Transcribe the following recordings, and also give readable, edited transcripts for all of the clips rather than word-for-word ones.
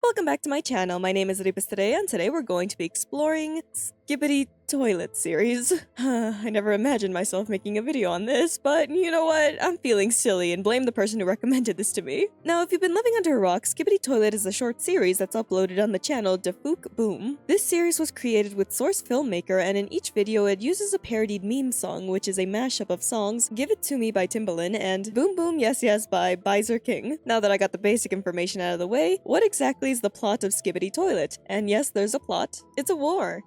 Welcome back to my channel. My name is Ripis today, and today we're going to be exploring Skibidi Toilet series. I never imagined myself making a video on this, but you know what? I'm feeling silly and blame the person who recommended this to me. Now, if you've been living under a rock, Skibidi Toilet is a short series that's uploaded on the channel DaFuq Boom. This series was created with Source Filmmaker, and in each video it uses a parodied meme song, which is a mashup of songs Give It To Me by Timbaland and Boom Boom Yes Yes by Bizer King. Now that I got the basic information out of the way, what exactly is the plot of Skibidi Toilet? And yes, there's a plot. It's a war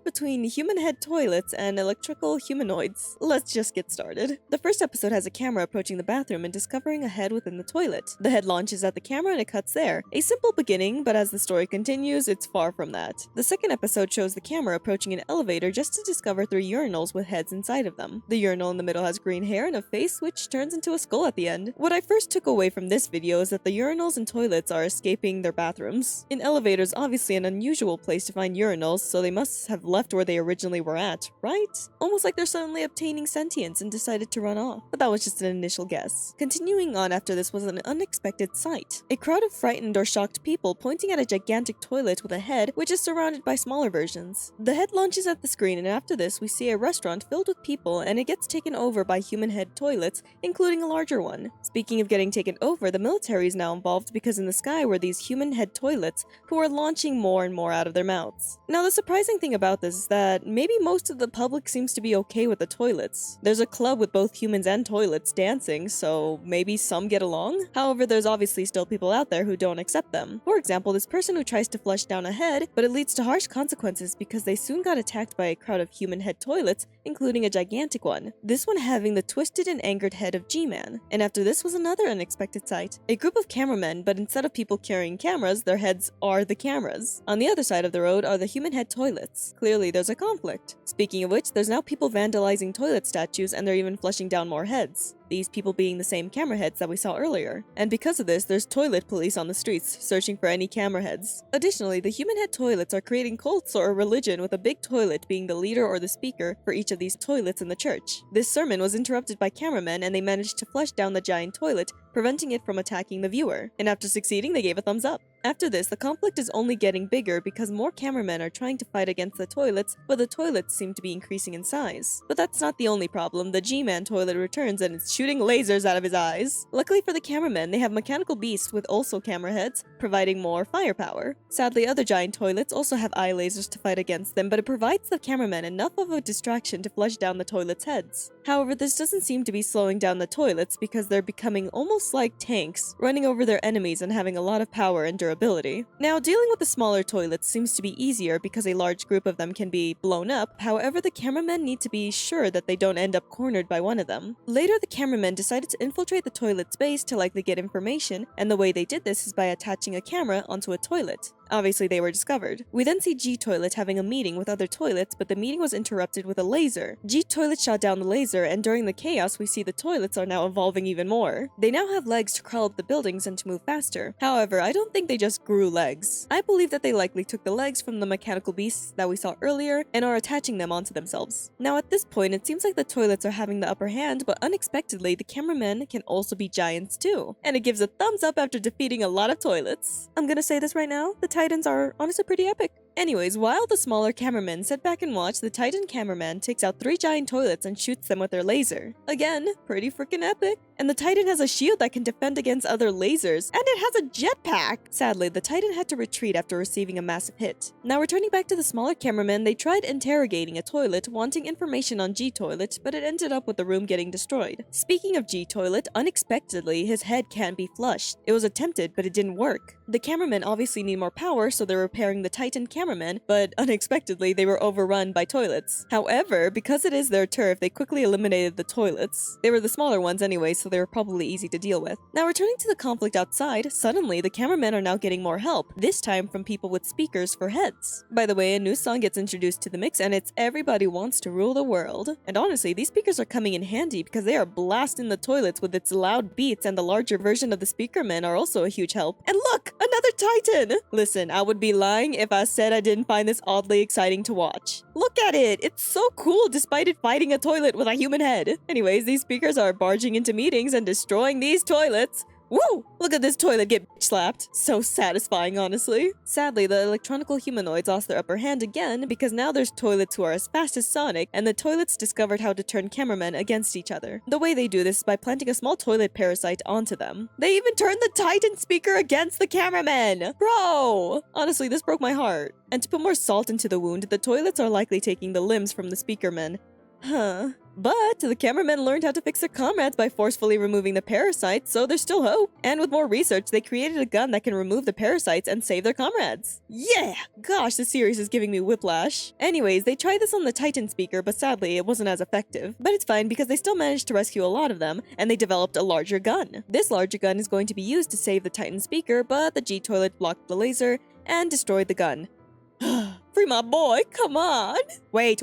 between human head toilets and electrical humanoids. Let's just get started. The first episode has a camera approaching the bathroom and discovering a head within the toilet. The head launches at the camera and it cuts there. A simple beginning, but as the story continues, it's far from that. The second episode shows the camera approaching an elevator just to discover 3 urinals with heads inside of them. The urinal in the middle has green hair and a face which turns into a skull at the end. What I first took away from this video is that the urinals and toilets are escaping their bathrooms. An elevator is obviously an unusual place to find urinals, so they must have left where they originally were at, right? Almost like they're suddenly obtaining sentience and decided to run off. But that was just an initial guess. Continuing on after this was an unexpected sight. A crowd of frightened or shocked people pointing at a gigantic toilet with a head which is surrounded by smaller versions. The head launches at the screen, and after this we see a restaurant filled with people and it gets taken over by human head toilets, including a larger one. Speaking of getting taken over, the military is now involved because in the sky were these human head toilets who are launching more and more out of their mouths. Now the surprising thing about this is that maybe most of the public seems to be okay with the toilets. There's a club with both humans and toilets dancing, so maybe some get along? However, there's obviously still people out there who don't accept them. For example, this person who tries to flush down a head, but it leads to harsh consequences because they soon got attacked by a crowd of human head toilets, including a gigantic one. This one having the twisted and angered head of G-Man. And after this was another unexpected sight. A group of cameramen, but instead of people carrying cameras, their heads are the cameras. On the other side of the road are the human head toilets. Clearly there's a conflict. Speaking of which, there's now people vandalizing toilet statues and they're even flushing down more heads. These people being the same camera heads that we saw earlier. And because of this, there's toilet police on the streets, searching for any camera heads. Additionally, the human head toilets are creating cults or a religion with a big toilet being the leader or the speaker for each of these toilets in the church. This sermon was interrupted by cameramen and they managed to flush down the giant toilet, preventing it from attacking the viewer. And after succeeding, they gave a thumbs up. After this, the conflict is only getting bigger because more cameramen are trying to fight against the toilets, but the toilets seem to be increasing in size. But that's not the only problem. The G-Man toilet returns and it's shooting lasers out of his eyes. Luckily for the cameramen, they have mechanical beasts with also camera heads, providing more firepower. Sadly, other giant toilets also have eye lasers to fight against them, but it provides the cameramen enough of a distraction to flush down the toilets' heads. However, this doesn't seem to be slowing down the toilets because they're becoming almost like tanks, running over their enemies and having a lot of power and durability. Now, dealing with the smaller toilets seems to be easier because a large group of them can be blown up. However, the cameramen need to be sure that they don't end up cornered by one of them. Later, the cameramen decided to infiltrate the toilet's base to likely get information, and the way they did this is by attaching a camera onto a toilet. Obviously, they were discovered. We then see G-Toilet having a meeting with other toilets, but the meeting was interrupted with a laser. G-Toilet shot down the laser, and during the chaos, we see the toilets are now evolving even more. They now have legs to crawl up the buildings and to move faster. However, I don't think they just grew legs. I believe that they likely took the legs from the mechanical beasts that we saw earlier and are attaching them onto themselves. Now, at this point, it seems like the toilets are having the upper hand, but unexpectedly, the cameramen can also be giants too. And it gives a thumbs up after defeating a lot of toilets. I'm gonna say this right now, the Titans are honestly pretty epic. Anyways, while the smaller cameramen sit back and watch, the Titan cameraman takes out 3 giant toilets and shoots them with their laser. Again, pretty freaking epic. And the Titan has a shield that can defend against other lasers, and it has a jetpack! Sadly, the Titan had to retreat after receiving a massive hit. Now returning back to the smaller cameramen, they tried interrogating a toilet, wanting information on G-Toilet, but it ended up with the room getting destroyed. Speaking of G-Toilet, unexpectedly, his head can be flushed. It was attempted, but it didn't work. The cameramen obviously need more power, so they're repairing the Titan cameramen, but unexpectedly, they were overrun by toilets. However, because it is their turf, they quickly eliminated the toilets. They were the smaller ones anyway, so they were probably easy to deal with. Now returning to the conflict outside, suddenly the cameramen are now getting more help, this time from people with speakers for heads. By the way, a new song gets introduced to the mix and it's Everybody Wants to Rule the World. And honestly, these speakers are coming in handy because they are blasting the toilets with its loud beats, and the larger version of the speakermen are also a huge help. And look! Another Titan! Listen, I would be lying if I said I didn't find this oddly exciting to watch. Look at it! It's so cool despite it fighting a toilet with a human head. Anyways, these speakers are barging into meetings and destroying these toilets. Woo! Look at this toilet get slapped. So satisfying, honestly. Sadly, the electronical humanoids lost their upper hand again because now there's toilets who are as fast as Sonic, and the toilets discovered how to turn cameramen against each other. The way they do this is by planting a small toilet parasite onto them. They even turned the Titan speaker against the cameramen! Bro! Honestly, this broke my heart. And to put more salt into the wound, the toilets are likely taking the limbs from the speakermen. Huh. But the cameramen learned how to fix their comrades by forcefully removing the parasites, so there's still hope. And with more research, they created a gun that can remove the parasites and save their comrades. Yeah! Gosh, this series is giving me whiplash. Anyways, they tried this on the Titan speaker, but sadly, it wasn't as effective. But it's fine because they still managed to rescue a lot of them, and they developed a larger gun. This larger gun is going to be used to save the Titan speaker, but the G-Toilet blocked the laser and destroyed the gun. Free my boy, come on! Wait!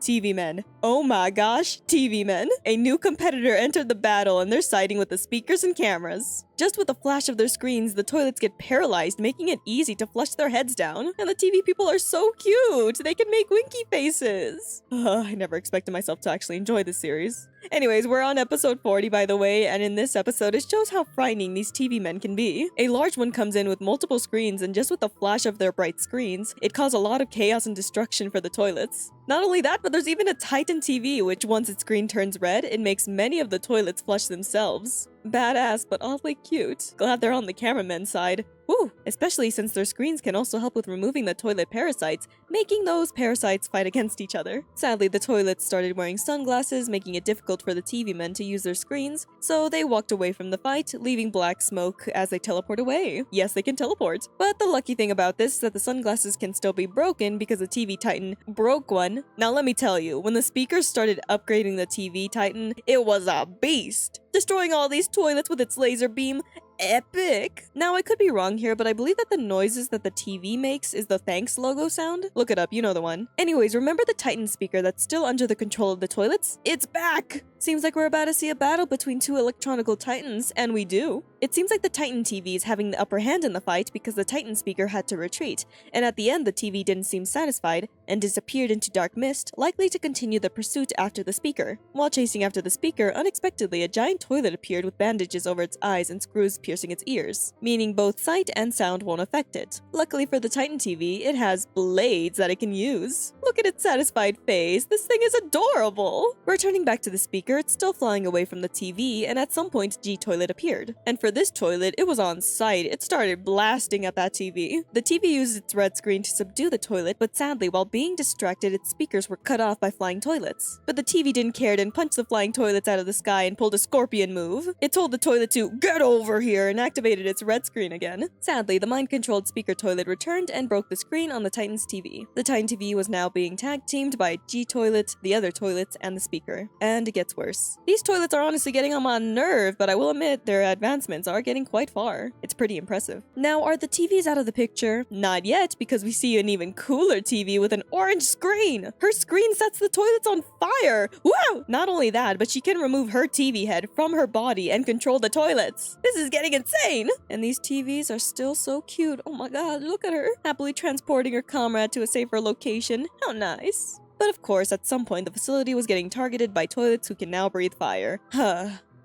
TV men. Oh my gosh, TV men. A new competitor entered the battle and they're siding with the speakers and cameras. Just with a flash of their screens, the toilets get paralyzed, making it easy to flush their heads down. And the TV people are so cute! They can make winky faces! I never expected myself to actually enjoy this series. Anyways, we're on episode 40 by the way, and in this episode it shows how frightening these TV men can be. A large one comes in with multiple screens, and just with a flash of their bright screens, it caused a lot of chaos and destruction for the toilets. Not only that, but there's even a Titan TV, which once its screen turns red, it makes many of the toilets flush themselves. Badass, but awfully cute. Glad they're on the cameraman's side. Woo! Especially since their screens can also help with removing the toilet parasites, making those parasites fight against each other. Sadly, the toilets started wearing sunglasses, making it difficult for the TV men to use their screens, so they walked away from the fight, leaving black smoke as they teleport away. Yes, they can teleport. But the lucky thing about this is that the sunglasses can still be broken because the TV Titan broke one. Now let me tell you, when the speakers started upgrading the TV Titan, it was a beast! Destroying all these toilets with its laser beam. Epic! Now, I could be wrong here, but I believe that the noises that the TV makes is the thanks logo sound. Look it up, you know the one. Anyways, remember the Titan speaker that's still under the control of the toilets? It's back! Seems like we're about to see a battle between two electronical titans, and we do. It seems like the Titan TV is having the upper hand in the fight because the Titan speaker had to retreat, and at the end the TV didn't seem satisfied and disappeared into dark mist, likely to continue the pursuit after the speaker. While chasing after the speaker, unexpectedly a giant toilet appeared with bandages over its eyes and screws piercing its ears, meaning both sight and sound won't affect it. Luckily for the Titan TV, it has blades that it can use. Look at its satisfied face, this thing is adorable! Returning back to the speaker, it's still flying away from the TV, and at some point G-Toilet appeared. And for this toilet, it was on sight. It started blasting at that TV. The TV used its red screen to subdue the toilet, but sadly, while being distracted, its speakers were cut off by flying toilets. But the TV didn't care and punched the flying toilets out of the sky and pulled a scorpion move. It told the toilet to get over here and activated its red screen again. Sadly, the mind-controlled speaker toilet returned and broke the screen on the Titan's TV. The Titan TV was now being tag-teamed by G-Toilet, the other toilets, and the speaker. And it gets worse. These toilets are honestly getting on my nerve, but I will admit their advancements are getting quite far. It's pretty impressive. Now, are the TVs out of the picture? Not yet, because we see an even cooler TV with an orange screen! Her screen sets the toilets on fire! Wow! Not only that, but she can remove her TV head from her body and control the toilets. This is getting insane! And these TVs are still so cute. Oh my god, look at her! Happily transporting her comrade to a safer location. How nice. But of course, at some point, the facility was getting targeted by toilets who can now breathe fire.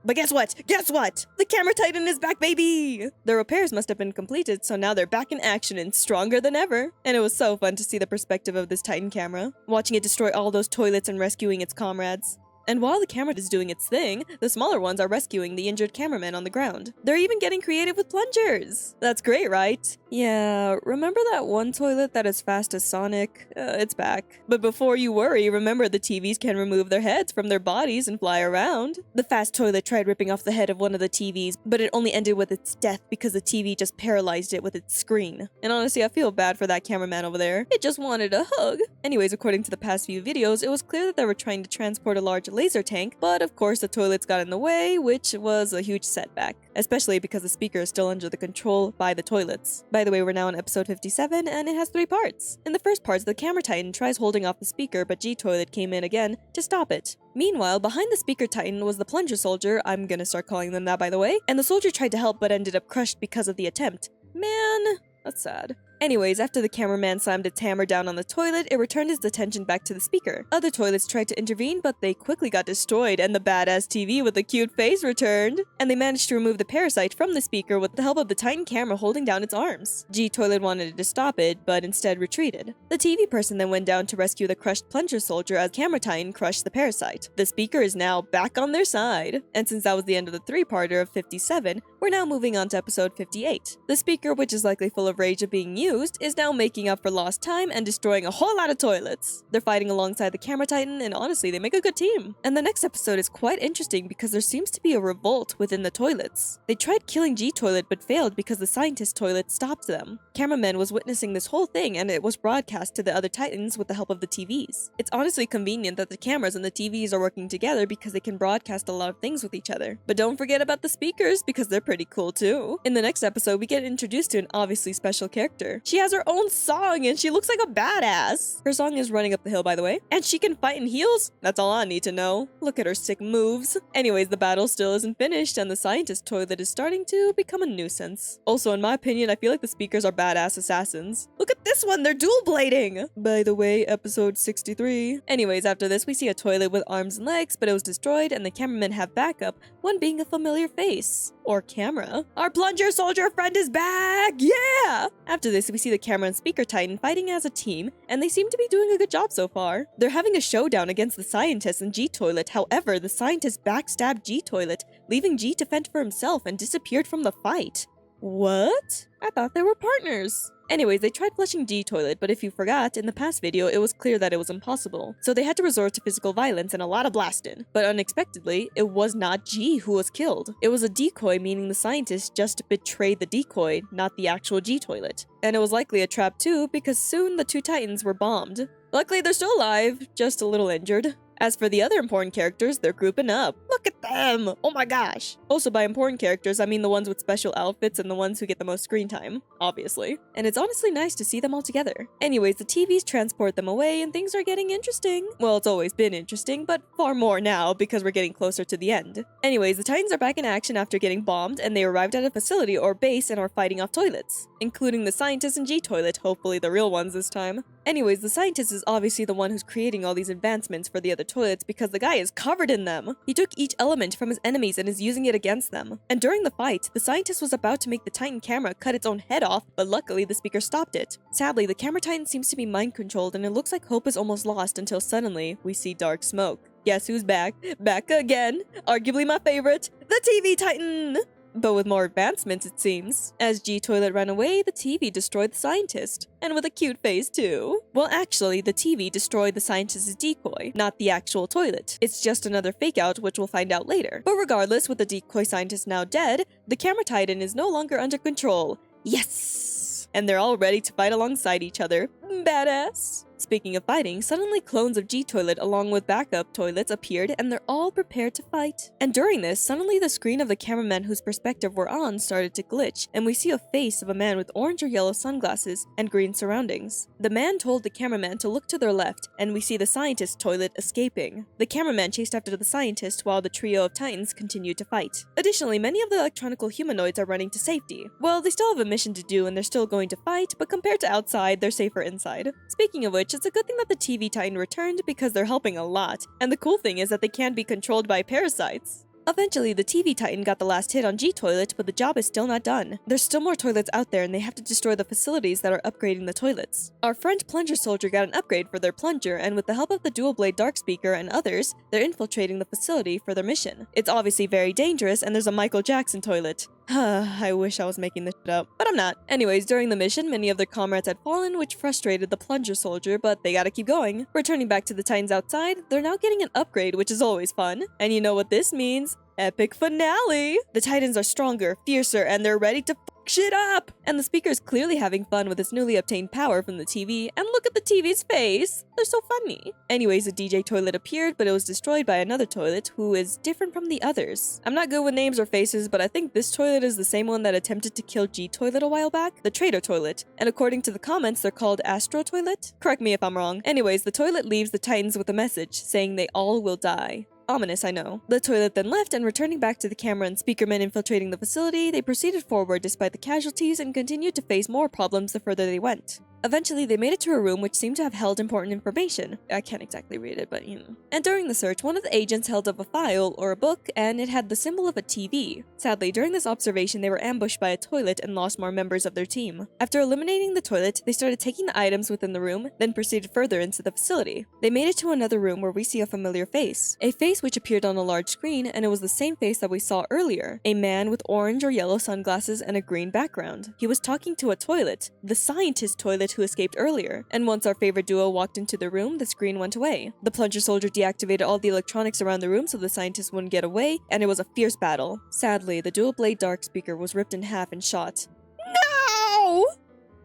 But guess what? Guess what? The camera Titan is back, baby! The repairs must have been completed, so now they're back in action and stronger than ever. And it was so fun to see the perspective of this Titan camera, watching it destroy all those toilets and rescuing its comrades. And while the camera is doing its thing, the smaller ones are rescuing the injured cameraman on the ground. They're even getting creative with plungers! That's great, right? Yeah, remember that one toilet that is fast as Sonic? It's back. But before you worry, remember the TVs can remove their heads from their bodies and fly around. The fast toilet tried ripping off the head of one of the TVs, but it only ended with its death because the TV just paralyzed it with its screen. And honestly, I feel bad for that cameraman over there. It just wanted a hug. Anyways, according to the past few videos, it was clear that they were trying to transport a large laser tank, but of course the toilets got in the way, which was a huge setback, especially because the speaker is still under the control by the toilets. By the way, we're now on episode 57, and it has 3 parts. In the first part, the camera Titan tries holding off the speaker, but G-Toilet came in again to stop it. Meanwhile, behind the speaker Titan was the plunger soldier, I'm gonna start calling them that by the way, and the soldier tried to help but ended up crushed because of the attempt. Man, that's sad. Anyways, after the cameraman slammed its hammer down on the toilet, it returned its attention back to the speaker. Other toilets tried to intervene, but they quickly got destroyed, and the badass TV with the cute face returned. And they managed to remove the parasite from the speaker with the help of the Titan camera holding down its arms. G-Toilet wanted to stop it, but instead retreated. The TV person then went down to rescue the crushed plunger soldier as Camera Titan crushed the parasite. The speaker is now back on their side. And since that was the end of the three-parter of 57, we're now moving on to episode 58. The speaker, which is likely full of rage of being used, is now making up for lost time and destroying a whole lot of toilets. They're fighting alongside the Camera Titan, and honestly, they make a good team. And the next episode is quite interesting because there seems to be a revolt within the toilets. They tried killing G-Toilet but failed because the scientist toilet stopped them. Cameraman was witnessing this whole thing and it was broadcast to the other Titans with the help of the TVs. It's honestly convenient that the cameras and the TVs are working together because they can broadcast a lot of things with each other. But don't forget about the speakers because they're pretty cool too. In the next episode, we get introduced to an obviously special character. She has her own song and she looks like a badass. Her song is Running Up the Hill, by the way. And she can fight in heels? That's all I need to know. Look at her sick moves. Anyways, the battle still isn't finished and the scientist toilet is starting to become a nuisance. Also, in my opinion, I feel like the speakers are badass assassins. Look at this one, they're dual blading! By the way, episode 63. Anyways, after this, we see a toilet with arms and legs, but it was destroyed and the cameramen have backup, one being a familiar face. Or camera. Our plunger soldier friend is back! Yeah! After this, we see the camera and speaker titan fighting as a team, and they seem to be doing a good job so far. They're having a showdown against the scientist and G-Toilet, however, the scientist backstabbed G-Toilet, leaving G to fend for himself and disappeared from the fight. What? I thought they were partners. Anyways, they tried flushing G-Toilet, but if you forgot, in the past video, it was clear that it was impossible. So they had to resort to physical violence and a lot of blasting. But unexpectedly, it was not G who was killed. It was a decoy, meaning the scientist just betrayed the decoy, not the actual G-Toilet. And it was likely a trap too, because soon the two Titans were bombed. Luckily, they're still alive, just a little injured. As for the other important characters, they're grouping up. Look at them! Oh my gosh! Also, by important characters, I mean the ones with special outfits and the ones who get the most screen time, obviously. And it's honestly nice to see them all together. Anyways, the TVs transport them away and things are getting interesting. Well, it's always been interesting, but far more now because we're getting closer to the end. Anyways, the Titans are back in action after getting bombed and they arrived at a facility or base and are fighting off toilets, including the scientist and G-Toilet, hopefully the real ones this time. Anyways, the scientist is obviously the one who's creating all these advancements for the other toilets because the guy is covered in them. He took each element from his enemies and is using it against them. And during the fight, the scientist was about to make the Titan camera cut its own head off, but luckily the speaker stopped it. Sadly, the camera Titan seems to be mind controlled and it looks like hope is almost lost until suddenly we see dark smoke. Guess who's back? Back again! Arguably my favorite, the TV Titan! But with more advancements, it seems. As G-Toilet ran away, the TV destroyed the scientist. And with a cute face, too. Well, actually, the TV destroyed the scientist's decoy, not the actual toilet. It's just another fake-out, which we'll find out later. But regardless, with the decoy scientist now dead, the camera titan is no longer under control. Yes! And they're all ready to fight alongside each other. Badass! Speaking of fighting, suddenly clones of G-Toilet along with backup toilets appeared and they're all prepared to fight. And during this, suddenly the screen of the cameraman whose perspective we're on started to glitch and we see a face of a man with orange or yellow sunglasses and green surroundings. The man told the cameraman to look to their left and we see the scientist toilet escaping. The cameraman chased after the scientist while the trio of titans continued to fight. Additionally, many of the electronical humanoids are running to safety. Well, they still have a mission to do and they're still going to fight, but compared to outside, they're safer inside. Speaking of which, it's a good thing that the TV Titan returned because they're helping a lot, and the cool thing is that they can't be controlled by parasites. Eventually, the TV Titan got the last hit on G-Toilet, but the job is still not done. There's still more toilets out there and they have to destroy the facilities that are upgrading the toilets. Our friend Plunger Soldier got an upgrade for their plunger, and with the help of the dual blade Dark Speaker and others, they're infiltrating the facility for their mission. It's obviously very dangerous and there's a Michael Jackson toilet. I wish I was making this shit up, but I'm not. Anyways, during the mission, many of their comrades had fallen, which frustrated the Plunger Soldier, but they gotta keep going. Returning back to the Titans outside, they're now getting an upgrade, which is always fun. And you know what this means? Epic finale! The Titans are stronger, fiercer, and they're ready to fuck shit up! And the speaker is clearly having fun with his newly obtained power from the TV, and look at the TV's face! They're so funny! Anyways, the DJ toilet appeared, but it was destroyed by another toilet who is different from the others. I'm not good with names or faces, but I think this toilet is the same one that attempted to kill G-Toilet a while back, the traitor toilet. And according to the comments, they're called Astro Toilet? Correct me if I'm wrong. Anyways, the toilet leaves the Titans with a message saying they all will die. Ominous, I know. The toilet then left, and returning back to the camera and speakermen infiltrating the facility, they proceeded forward despite the casualties and continued to face more problems the further they went. Eventually, they made it to a room which seemed to have held important information. I can't exactly read it, but you know. And during the search, one of the agents held up a file or a book, and it had the symbol of a TV. Sadly, during this observation, they were ambushed by a toilet and lost more members of their team. After eliminating the toilet, they started taking the items within the room, then proceeded further into the facility. They made it to another room where we see a familiar face. A face which appeared on a large screen, and it was the same face that we saw earlier. A man with orange or yellow sunglasses and a green background. He was talking to a toilet, the scientist toilet who escaped earlier. And once our favorite duo walked into the room, the screen went away. The plunger soldier deactivated all the electronics around the room so the scientist wouldn't get away, and it was a fierce battle. Sadly, the dual blade dark speaker was ripped in half and shot. No!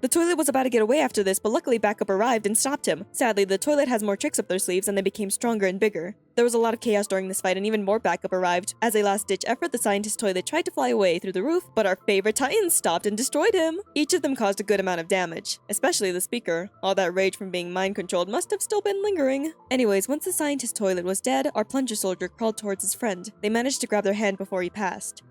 The toilet was about to get away after this, but luckily backup arrived and stopped him. Sadly, the toilet has more tricks up their sleeves and they became stronger and bigger. There was a lot of chaos during this fight and even more backup arrived. As a last-ditch effort, the scientist toilet tried to fly away through the roof, but our favorite titans stopped and destroyed him. Each of them caused a good amount of damage, especially the speaker. All that rage from being mind-controlled must have still been lingering. Anyways, once the scientist toilet was dead, our plunger soldier crawled towards his friend. They managed to grab their hand before he passed.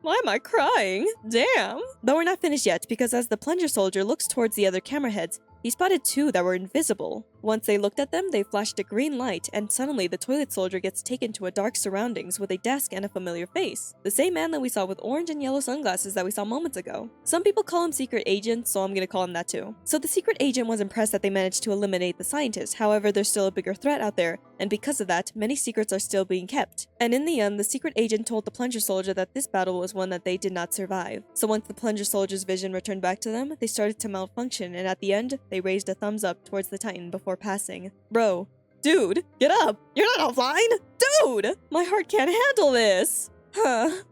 Why am I crying? Damn! But we're not finished yet, because as the plunger soldier looks towards the other camera heads, he spotted two that were invisible. Once they looked at them, they flashed a green light, and suddenly the toilet soldier gets taken to a dark surroundings with a desk and a familiar face. The same man that we saw with orange and yellow sunglasses that we saw moments ago. Some people call him Secret Agent, so I'm gonna call him that too. So the Secret Agent was impressed that they managed to eliminate the scientist, however there's still a bigger threat out there, and because of that, many secrets are still being kept. And in the end, the Secret Agent told the plunger soldier that this battle was one that they did not survive. So once the plunger soldier's vision returned back to them, they started to malfunction, and at the end, they raised a thumbs up towards the Titan before passing. Bro. Dude, get up! You're not offline! Dude! My heart can't handle this!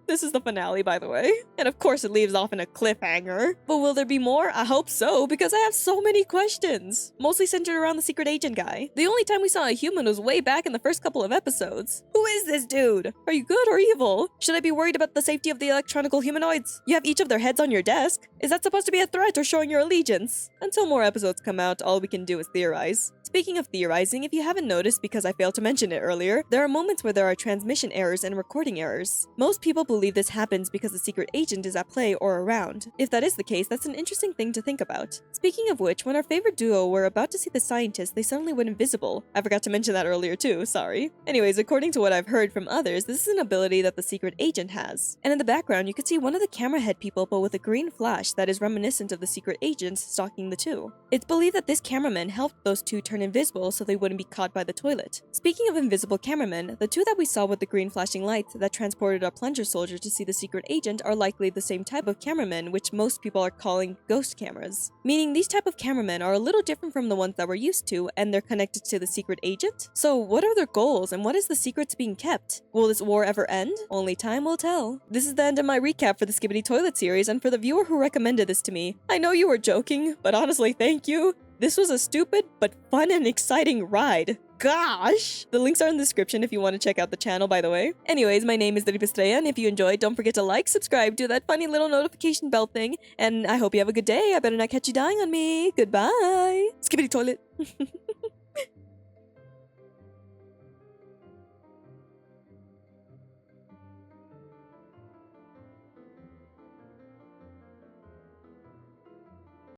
This is the finale, by the way. And of course it leaves off in a cliffhanger. But will there be more? I hope so, because I have so many questions. Mostly centered around the Secret Agent guy. The only time we saw a human was way back in the first couple of episodes. Who is this dude? Are you good or evil? Should I be worried about the safety of the electronical humanoids? You have each of their heads on your desk? Is that supposed to be a threat or showing your allegiance? Until more episodes come out, all we can do is theorize. Speaking of theorizing, if you haven't noticed because I failed to mention it earlier, there are moments where there are transmission errors and recording errors. Most people believe this happens because the secret agent is at play or around. If that is the case, that's an interesting thing to think about. Speaking of which, when our favorite duo were about to see the scientist, they suddenly went invisible. I forgot to mention that earlier too, sorry. Anyways, according to what I've heard from others, this is an ability that the secret agent has. And in the background, you could see one of the camera head people but with a green flash that is reminiscent of the secret agent stalking the two. It's believed that this cameraman helped those two turn invisible so they wouldn't be caught by the toilet. Speaking of invisible cameramen, the two that we saw with the green flashing lights that transported our plunger soldier to see the secret agent are likely the same type of cameramen which most people are calling ghost cameras. Meaning these type of cameramen are a little different from the ones that we're used to and they're connected to the secret agent? So what are their goals and what is the secrets being kept? Will this war ever end? Only time will tell. This is the end of my recap for the Skibidi Toilet series, and for the viewer who recommended this to me, I know you were joking, but honestly thank you. This was a stupid but fun and exciting ride. Gosh! The links are in the description if you want to check out the channel, by the way. Anyways, my name is DaFuq, and if you enjoyed, don't forget to like, subscribe, do that funny little notification bell thing, and I hope you have a good day. I better not catch you dying on me. Goodbye! Skibidi Toilet!